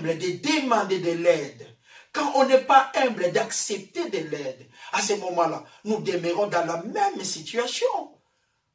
humble de demander de l'aide, quand on n'est pas humble d'accepter de l'aide, à ce moment-là, nous demeurons dans la même situation.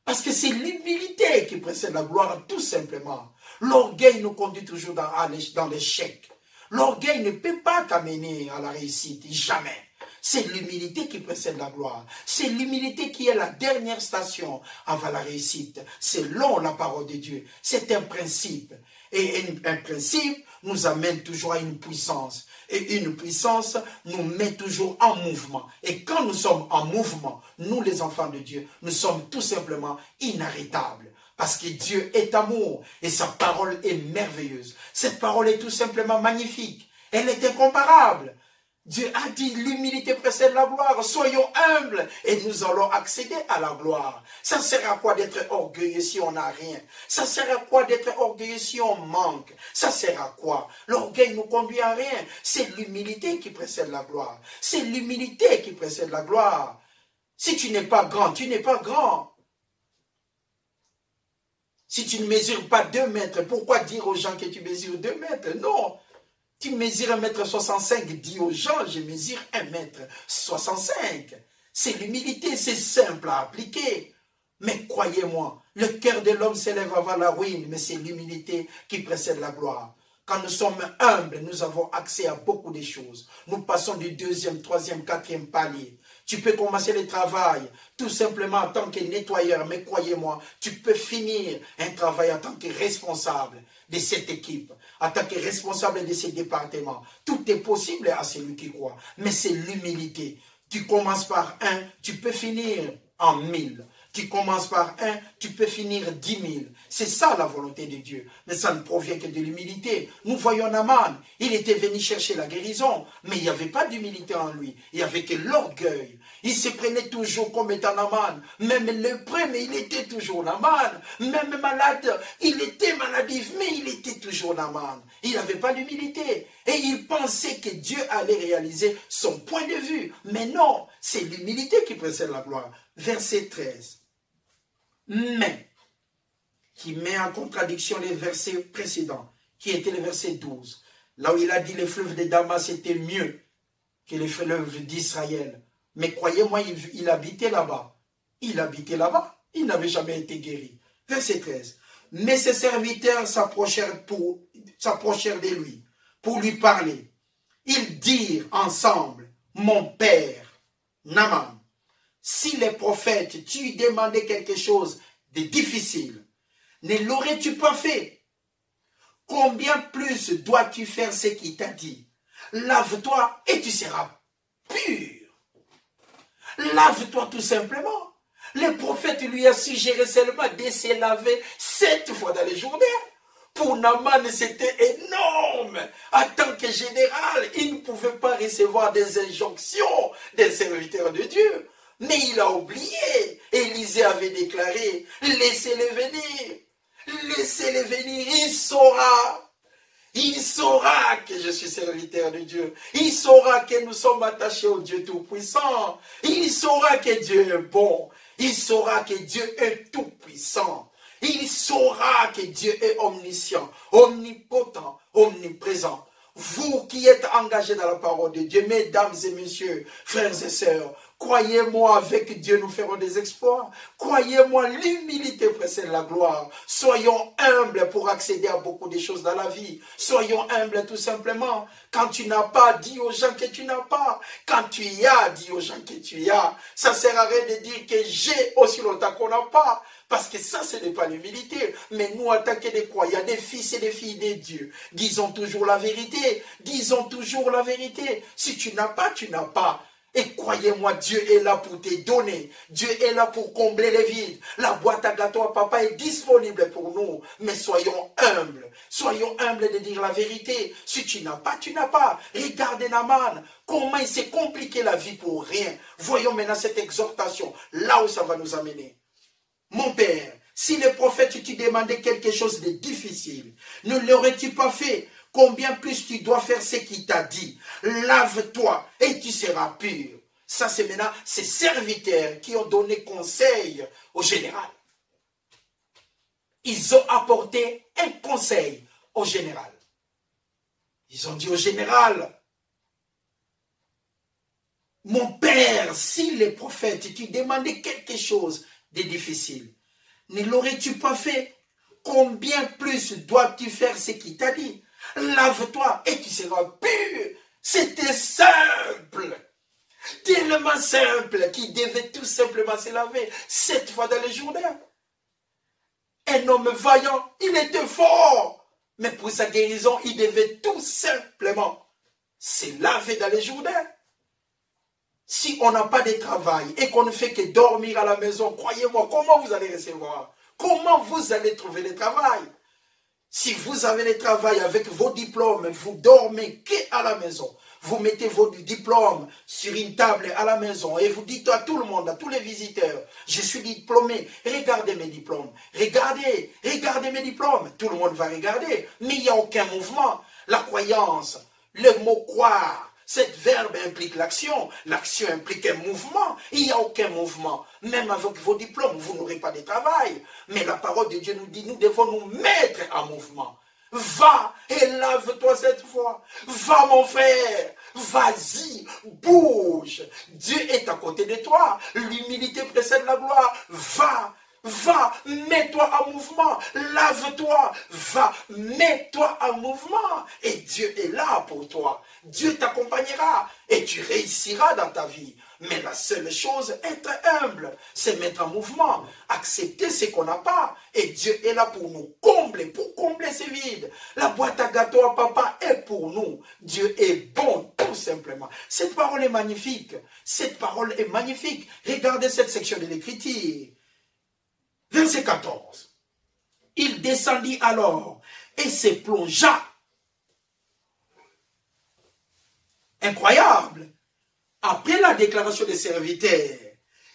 Parce que c'est l'humilité qui précède la gloire, tout simplement. L'orgueil nous conduit toujours dans l'échec. L'orgueil ne peut pas t'amener à la réussite, jamais. C'est l'humilité qui précède la gloire. C'est l'humilité qui est la dernière station avant la réussite. Selon la parole de Dieu. C'est un principe. Et un principe nous amène toujours à une puissance. Et une puissance nous met toujours en mouvement. Et quand nous sommes en mouvement, nous les enfants de Dieu, nous sommes tout simplement inarrêtables. Parce que Dieu est amour et sa parole est merveilleuse. Cette parole est tout simplement magnifique. Elle est incomparable. Dieu a dit l'humilité précède la gloire. Soyons humbles et nous allons accéder à la gloire. Ça sert à quoi d'être orgueilleux si on n'a rien? Ça sert à quoi d'être orgueilleux si on manque? Ça sert à quoi? L'orgueil nous conduit à rien. C'est l'humilité qui précède la gloire. C'est l'humilité qui précède la gloire. Si tu n'es pas grand, tu n'es pas grand. Si tu ne mesures pas 2 mètres, pourquoi dire aux gens que tu mesures 2 mètres? Non. Tu mesures 1,65 m, dis aux gens, je mesure 1,65 m. C'est l'humilité, c'est simple à appliquer. Mais croyez-moi, le cœur de l'homme s'élève avant la ruine, mais c'est l'humilité qui précède la gloire. Quand nous sommes humbles, nous avons accès à beaucoup de choses. Nous passons du 2e, 3e, 4e palier. Tu peux commencer le travail tout simplement en tant que nettoyeur, mais croyez-moi, tu peux finir un travail en tant que responsable de cette équipe, en tant que responsable de ce département. Tout est possible à celui qui croit, mais c'est l'humilité. Tu commences par 1, tu peux finir en 1000. Tu commences par 1, tu peux finir 10 000. C'est ça la volonté de Dieu. Mais ça ne provient que de l'humilité. Nous voyons Naaman. Il était venu chercher la guérison, mais il n'y avait pas d'humilité en lui. Il n'y avait que l'orgueil. Il se prenait toujours comme étant Naaman. Même lépreux, mais il était toujours Naaman. Même malade, il était maladif, mais il était toujours Naaman. Il n'avait pas d'humilité. Et il pensait que Dieu allait réaliser son point de vue. Mais non, c'est l'humilité qui précède la gloire. Verset 13. Mais, qui met en contradiction les versets précédents, qui était le verset 12. Là où il a dit les fleuves de Damas étaient mieux que les fleuves d'Israël. Mais croyez-moi, il habitait là-bas. Il habitait là-bas. Il n'avait jamais été guéri. Verset 13. Mais ses serviteurs s'approchèrent de lui pour lui parler. Ils dirent ensemble, mon père, Naaman, si les prophètes, tu demandais quelque chose de difficile, ne l'aurais-tu pas fait? Combien plus dois-tu faire ce qu'il t'a dit? Lave-toi et tu seras pur. Lave-toi tout simplement. Le prophète lui a suggéré seulement de se laver 7 fois dans les journées. Pour Naaman, c'était énorme. En tant que général, il ne pouvait pas recevoir des injonctions des serviteurs de Dieu. Mais il a oublié. Élisée avait déclaré, laissez-les venir. Laissez-les venir, il saura. Il saura que je suis serviteur de Dieu. Il saura que nous sommes attachés au Dieu Tout-Puissant. Il saura que Dieu est bon. Il saura que Dieu est tout-puissant. Il saura que Dieu est omniscient, omnipotent, omniprésent. Vous qui êtes engagés dans la parole de Dieu, mesdames et messieurs, frères et sœurs, croyez-moi, avec Dieu, nous ferons des exploits. Croyez-moi, l'humilité précède la gloire. Soyons humbles pour accéder à beaucoup de choses dans la vie. Soyons humbles tout simplement. Quand tu n'as pas, dis aux gens que tu n'as pas. Quand tu y as, dis aux gens que tu y as. Ça ne sert à rien de dire que j'ai aussi longtemps qu'on n'a pas. Parce que ça, ce n'est pas l'humilité. Mais nous, en tant que des croyants, des fils et des filles de Dieu, disons toujours la vérité. Disons toujours la vérité. Si tu n'as pas, tu n'as pas. Et croyez-moi, Dieu est là pour te donner. Dieu est là pour combler les vides. La boîte à gâteau à papa est disponible pour nous. Mais soyons humbles. Soyons humbles de dire la vérité. Si tu n'as pas, tu n'as pas. Regarde Naaman. Comment il s'est compliqué la vie pour rien. Voyons maintenant cette exhortation. Là où ça va nous amener. Mon père, si le prophète tu demandais quelque chose de difficile, ne l'aurais-tu pas fait? Combien plus tu dois faire ce qu'il t'a dit? Lave-toi et tu seras pur. Ça c'est maintenant ces serviteurs qui ont donné conseil au général. Ils ont apporté un conseil au général. Ils ont dit au général, mon père, si les prophètes tu demandais quelque chose de difficile, ne l'aurais-tu pas fait? Combien plus dois-tu faire ce qu'il t'a dit? Lave-toi et tu seras pur. C'était simple. Tellement simple qu'il devait tout simplement se laver 7 fois dans le Jourdain. Un homme vaillant, il était fort. Mais pour sa guérison, il devait tout simplement se laver dans le Jourdain. Si on n'a pas de travail et qu'on ne fait que dormir à la maison, croyez-moi, comment vous allez recevoir? Comment vous allez trouver le travail? Si vous avez le travail avec vos diplômes, vous dormez qu'à la maison. Vous mettez vos diplômes sur une table à la maison et vous dites à tout le monde, à tous les visiteurs, je suis diplômé, regardez mes diplômes, regardez mes diplômes. Tout le monde va regarder, mais il n'y a aucun mouvement. La croyance, le mot croire, cet verbe implique l'action. L'action implique un mouvement. Il n'y a aucun mouvement. Même avec vos diplômes, vous n'aurez pas de travail. Mais la parole de Dieu nous dit, nous devons nous mettre en mouvement. Va et lave-toi cette fois. Va mon frère. Vas-y, bouge. Dieu est à côté de toi. L'humilité précède la gloire. Va, mets-toi en mouvement, lave-toi, va, mets-toi en mouvement. Et Dieu est là pour toi. Dieu t'accompagnera et tu réussiras dans ta vie. Mais la seule chose, être humble, c'est mettre en mouvement, accepter ce qu'on n'a pas. Et Dieu est là pour nous combler, pour combler ces vides. La boîte à gâteaux à papa est pour nous. Dieu est bon, tout simplement. Cette parole est magnifique. Cette parole est magnifique. Regardez cette section de l'Écriture. Verset 14. Il descendit alors et se plongea. Incroyable. Après la déclaration des serviteurs,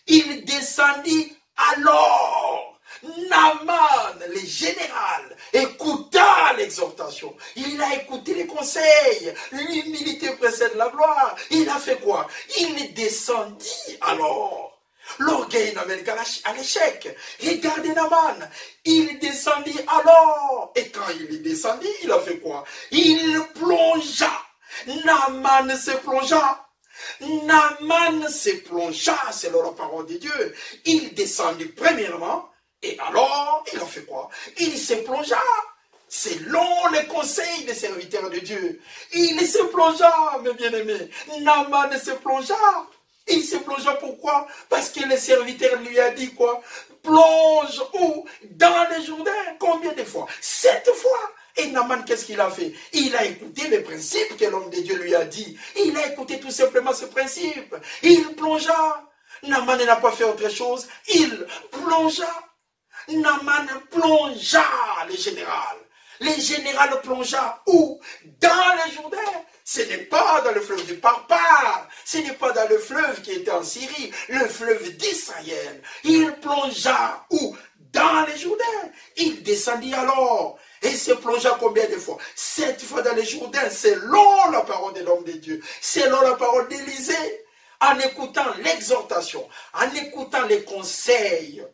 il descendit alors. Naaman, le général, écouta l'exhortation. Il a écouté les conseils. L'humilité précède la gloire. Il a fait quoi? Il descendit alors. L'orgueil n'amène qu'à l'échec. Regardez Naaman. Il descendit alors. Et quand il est descendu, il a fait quoi? Il plongea. Naaman se plongea. Naaman se plongea, selon la parole de Dieu. Il descendit premièrement. Et alors, il a fait quoi? Il se plongea. Selon les conseils des serviteurs de Dieu. Il se plongea, mes bien-aimés. Naaman se plongea. Il se plongea pourquoi? Parce que le serviteur lui a dit quoi? Plonge où? Dans le Jourdain. Combien de fois? 7 fois. Et Naaman, qu'est-ce qu'il a fait? Il a écouté les principes que l'homme de Dieu lui a dit. Il a écouté tout simplement ce principe. Il plongea. Naaman n'a pas fait autre chose. Il plongea. Naaman plongea, le général. Le général plongea où? Dans le Jourdain. Ce n'est pas dans le fleuve du Parpar. Ce n'est pas dans le fleuve qui était en Syrie. Le fleuve d'Israël. Il plongea où? Dans le Jourdain. Il descendit alors. Et se plongea combien de fois? 7 fois dans le Jourdain, selon la parole de l'homme de Dieu. Selon la parole d'Élisée. En écoutant l'exhortation. En écoutant les conseils.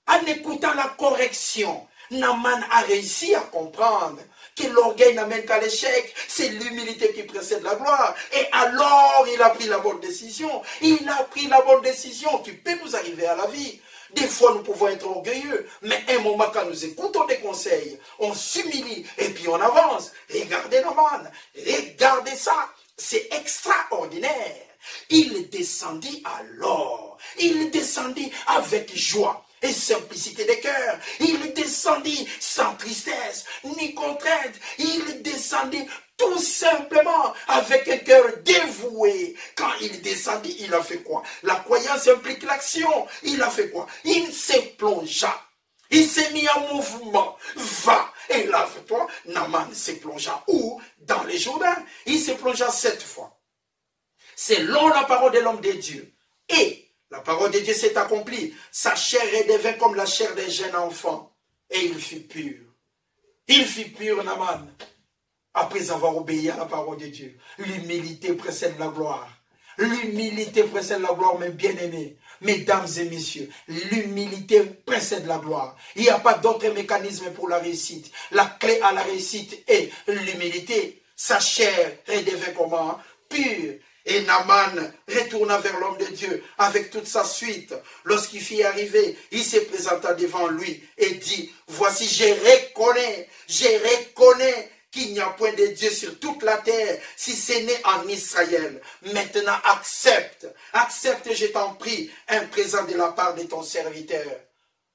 En écoutant la correction. Naaman a réussi à comprendre que l'orgueil n'amène qu'à l'échec. C'est l'humilité qui précède la gloire. Et alors, il a pris la bonne décision. Il a pris la bonne décision qui peut nous arriver à la vie. Des fois, nous pouvons être orgueilleux. Mais un moment, quand nous écoutons des conseils, on s'humilie et puis on avance. Regardez Naaman. Regardez ça. C'est extraordinaire. Il descendit alors. Il descendit avec joie et simplicité de cœur. Il descendit sans tristesse ni contrainte. Il descendit tout simplement avec un cœur dévoué. Quand il descendit, il a fait quoi? La croyance implique l'action. Il a fait quoi? Il se plongea. Il s'est mis en mouvement. Va et lave-toi. Naaman se plongea où? Dans les Jourdains. Il se plongea 7 fois. Selon la parole de l'homme de Dieu. Et la parole de Dieu s'est accomplie. Sa chair redevint comme la chair d'un jeune enfant. Et il fut pur. Il fut pur, Naaman. Après avoir obéi à la parole de Dieu. L'humilité précède la gloire. L'humilité précède la gloire, mes bien-aimés. Mesdames et messieurs, l'humilité précède la gloire. Il n'y a pas d'autre mécanisme pour la réussite. La clé à la réussite est l'humilité. sa chair redevint comment? Pure. Et Naaman retourna vers l'homme de Dieu avec toute sa suite. Lorsqu'il fit arriver, il se présenta devant lui et dit, voici, je reconnais qu'il n'y a point de Dieu sur toute la terre, si ce n'est en Israël. Maintenant, accepte, je t'en prie, un présent de la part de ton serviteur.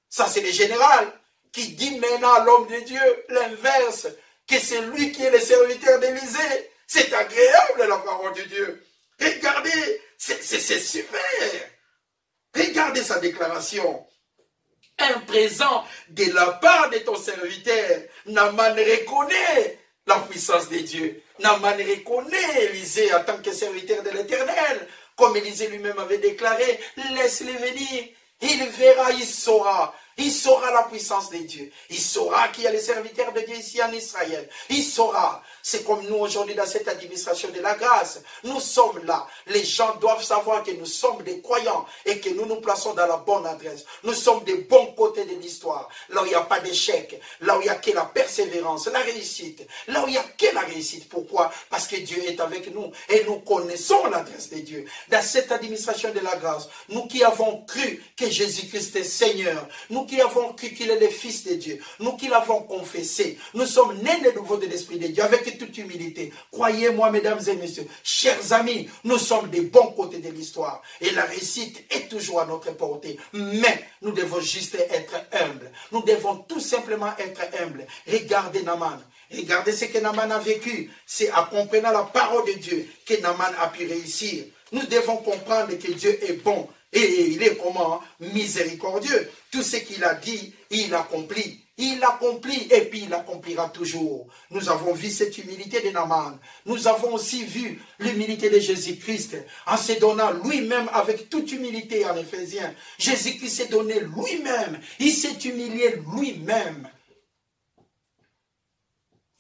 Ça, c'est le général qui dit maintenant à l'homme de Dieu l'inverse, que c'est lui qui est le serviteur d'Élisée. C'est agréable la parole de Dieu. Regardez, c'est super. Regardez sa déclaration. Un présent de la part de ton serviteur. Naaman reconnaît la puissance de Dieu. Naaman reconnaît Élisée en tant que serviteur de l'Éternel. Comme Élisée lui-même avait déclaré, laisse-le venir. Il verra, il saura. Il saura la puissance de Dieu. Il saura qu'il y a les serviteurs de Dieu ici en Israël. Il saura. C'est comme nous aujourd'hui dans cette administration de la grâce. Nous sommes là. Les gens doivent savoir que nous sommes des croyants et que nous nous plaçons dans la bonne adresse. Nous sommes des bons côtés de l'histoire. Là où il n'y a pas d'échec. Là où il n'y a que la persévérance, la réussite. Là où il n'y a que la réussite. Pourquoi? Parce que Dieu est avec nous et nous connaissons l'adresse de Dieu. Dans cette administration de la grâce, nous qui avons cru que Jésus-Christ est Seigneur, nous qui avons cru qu'il est le Fils de Dieu, nous qui l'avons confessé, nous sommes nés de nouveau de l'Esprit de Dieu avec toute humilité. Croyez-moi, mesdames et messieurs, chers amis, nous sommes des bons côtés de l'histoire et la réussite est toujours à notre portée. Mais nous devons juste être humbles. Nous devons tout simplement être humbles. Regardez Naaman. Regardez ce que Naaman a vécu. C'est en comprenant la parole de Dieu que Naaman a pu réussir. Nous devons comprendre que Dieu est bon. Et il est comment? Miséricordieux. Tout ce qu'il a dit, il accomplit. Il accomplit et puis il accomplira toujours. Nous avons vu cette humilité de Naaman. Nous avons aussi vu l'humilité de Jésus-Christ en se donnant lui-même avec toute humilité en Éphésiens. Jésus-Christ s'est donné lui-même. Il s'est humilié lui-même.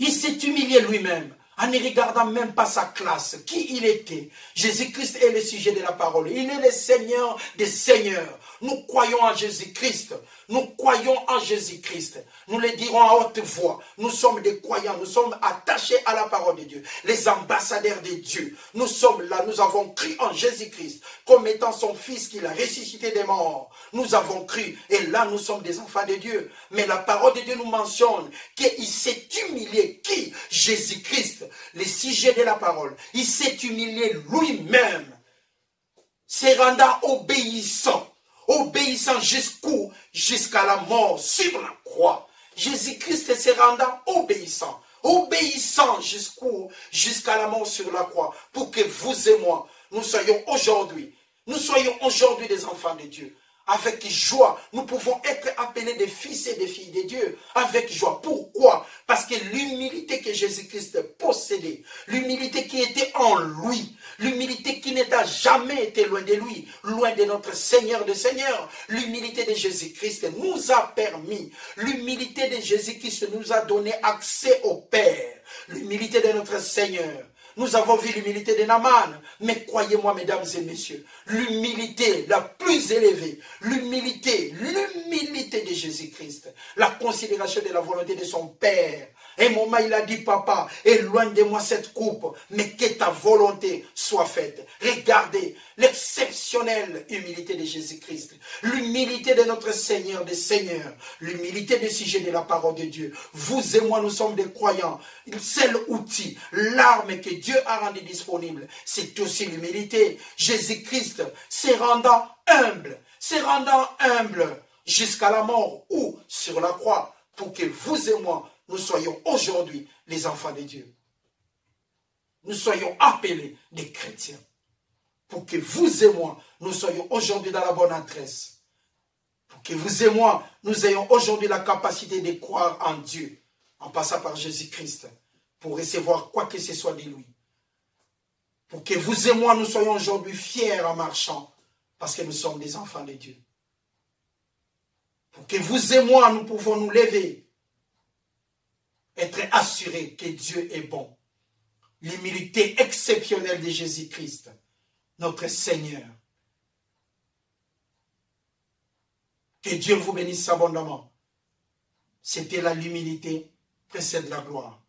Il s'est humilié lui-même. En ne regardant même pas sa classe, qui il était. Jésus-Christ est le sujet de la parole. Il est le Seigneur des Seigneurs. Nous croyons en Jésus-Christ. Nous croyons en Jésus-Christ. Nous le dirons à haute voix. Nous sommes des croyants. Nous sommes attachés à la parole de Dieu. Les ambassadeurs de Dieu. Nous sommes là. Nous avons cru en Jésus-Christ comme étant son Fils qu'il a ressuscité des morts. Nous avons cru. Et là, nous sommes des enfants de Dieu. Mais la parole de Dieu nous mentionne qu'il s'est humilié. Qui? Jésus-Christ. Le sujet de la parole. Il s'est humilié lui-même. Se rendant obéissant. Obéissant jusqu'où? Jusqu'à la mort sur la croix. Jésus-Christ se rendant obéissant. Obéissant jusqu'où? Jusqu'à la mort sur la croix. Pour que vous et moi, nous soyons aujourd'hui des enfants de Dieu. Avec joie, nous pouvons être appelés des fils et des filles de Dieu. Avec joie. Pourquoi? Parce que l'humilité que Jésus-Christ possédait, l'humilité qui était en lui, l'humilité qui n'a jamais été loin de lui, loin de notre Seigneur des Seigneurs, l'humilité de Jésus-Christ nous a permis, l'humilité de Jésus-Christ nous a donné accès au Père, l'humilité de notre Seigneur. Nous avons vu l'humilité de Naaman, mais croyez-moi, mesdames et messieurs, l'humilité la plus élevée, l'humilité de Jésus-Christ, la considération de la volonté de son Père. Et un moment, il a dit, papa, éloigne de moi cette coupe, mais que ta volonté soit faite. Regardez l'exceptionnelle humilité de Jésus-Christ, l'humilité de notre Seigneur des Seigneurs, l'humilité du sujet de la parole de Dieu. Vous et moi, nous sommes des croyants. C'est l'outil, l'arme que Dieu a rendu disponible. C'est aussi l'humilité. Jésus-Christ se rendant humble jusqu'à la mort ou sur la croix, pour que vous et moi, nous soyons aujourd'hui les enfants de Dieu. Nous soyons appelés des chrétiens. Pour que vous et moi, nous soyons aujourd'hui dans la bonne adresse. Pour que vous et moi, nous ayons aujourd'hui la capacité de croire en Dieu, en passant par Jésus-Christ, pour recevoir quoi que ce soit de lui. Pour que vous et moi, nous soyons aujourd'hui fiers en marchant, parce que nous sommes des enfants de Dieu. Pour que vous et moi, nous pouvons nous lever, être assurés que Dieu est bon. L'humilité exceptionnelle de Jésus-Christ, notre Seigneur. Que Dieu vous bénisse abondamment. C'était là l'humilité précède la gloire.